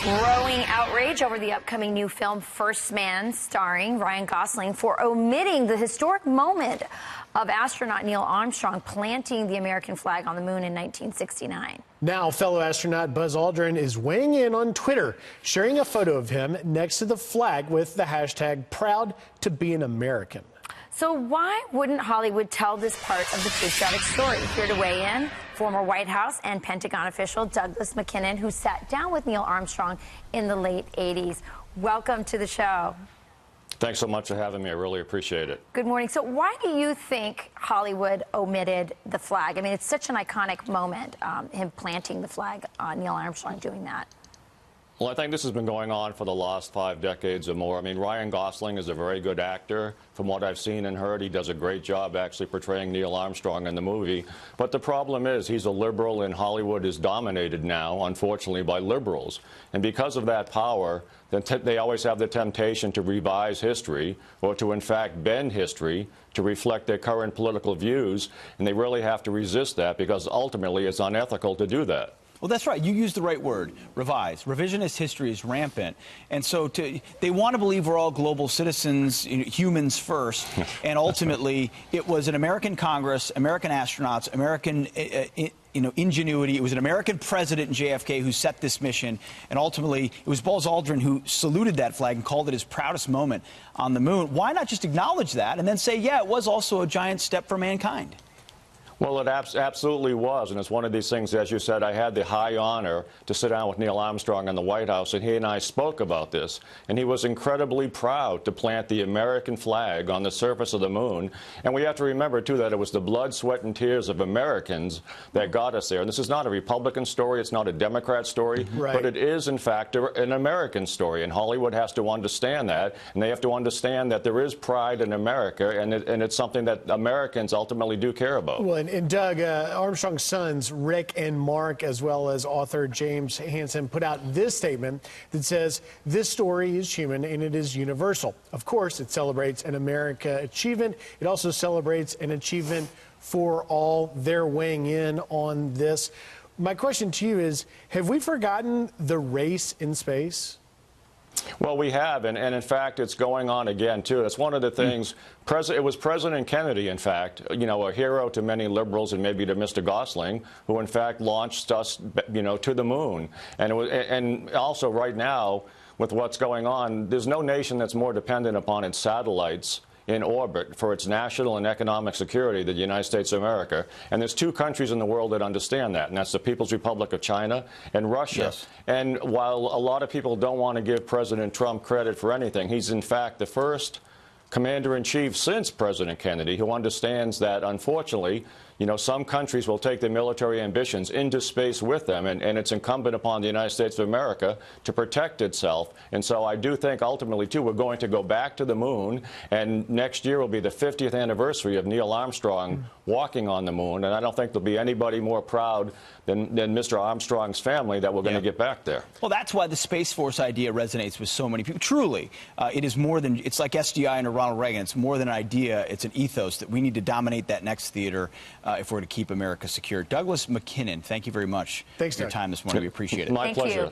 Growing outrage over the upcoming new film First Man, starring Ryan Gosling, for omitting the historic moment of astronaut Neil Armstrong planting the American flag on the moon in 1969. Now, fellow astronaut Buzz Aldrin is weighing in on Twitter, sharing a photo of him next to the flag with the hashtag proud to be an American. So why wouldn't Hollywood tell this part of the patriotic story? Here to weigh in, former White House and Pentagon official Douglas MacKinnon, who sat down with Neil Armstrong in the late 80s. Welcome to the show. Thanks so much for having me. I really appreciate it. Good morning. So why do you think Hollywood omitted the flag? I mean, it's such an iconic moment, him planting the flag, Neil Armstrong doing that. Well, I think this has been going on for the last 5 decades or more. I mean, Ryan Gosling is a very good actor. From what I've seen and heard, he does a great job actually portraying Neil Armstrong in the movie. But the problem is he's a liberal, and Hollywood is dominated now, unfortunately, by liberals. And because of that power, they always have the temptation to revise history or to, in fact, bend history to reflect their current political views. And they really have to resist that because ultimately it's unethical to do that. Well, that's right. You used the right word, revise. Revisionist history is rampant. And so they want to believe we're all global citizens, humans first. And ultimately, it was an American Congress, American astronauts, American ingenuity. It was an American president in JFK who set this mission. And ultimately, it was Buzz Aldrin who saluted that flag and called it his proudest moment on the moon. Why not just acknowledge that and then say, yeah, it was also a giant step for mankind? Well, it absolutely was, and it's one of these things, as you said, I had the high honor to sit down with Neil Armstrong in the White House, and he and I spoke about this, and he was incredibly proud to plant the American flag on the surface of the moon. And we have to remember, too, that it was the blood, sweat, and tears of Americans that got us there. And this is not a Republican story, it's not a Democrat story, right, but it is, in fact, an American story, and Hollywood has to understand that, and they have to understand that there is pride in America, and it's something that Americans ultimately do care about. Well, and Doug, Armstrong's sons, Rick and Mark, as well as author James Hansen, put out this statement that says, this story is human and it is universal. Of course, it celebrates an America achievement. It also celebrates an achievement for all. They're weighing in on this. My question to you is, have we forgotten the race in space? Well, we have, and in fact, it's going on again, too. That's one of the things. It was President Kennedy, in fact, a hero to many liberals and maybe to Mr. Gosling, who, in fact, launched us, to the moon. And also, right now, with what's going on, there's no nation that's more dependent upon its satellites in orbit for its national and economic security than the United States of America. And there's 2 countries in the world that understand that, and that's the People's Republic of China and Russia. Yes. And while a lot of people don't want to give President Trump credit for anything, he's in fact the first commander-in-chief since President Kennedy who understands that, unfortunately, some countries will take their military ambitions into space with them, and it's incumbent upon the United States of America to protect itself. And so I do think ultimately, too, we're going to go back to the moon, and next year will be the 50th anniversary of Neil Armstrong walking on the moon, and I don't think there'll be anybody more proud than Mr. Armstrong's family that we're going to get back there. Well, that's why the Space Force idea resonates with so many people. Truly, it is more than, it's like SDI and Ronald Reagan. It's more than an idea. It's an ethos that we need to dominate that next theater if we're to keep America secure. Douglas MacKinnon, thank you very much for your time this morning. We appreciate it. My pleasure.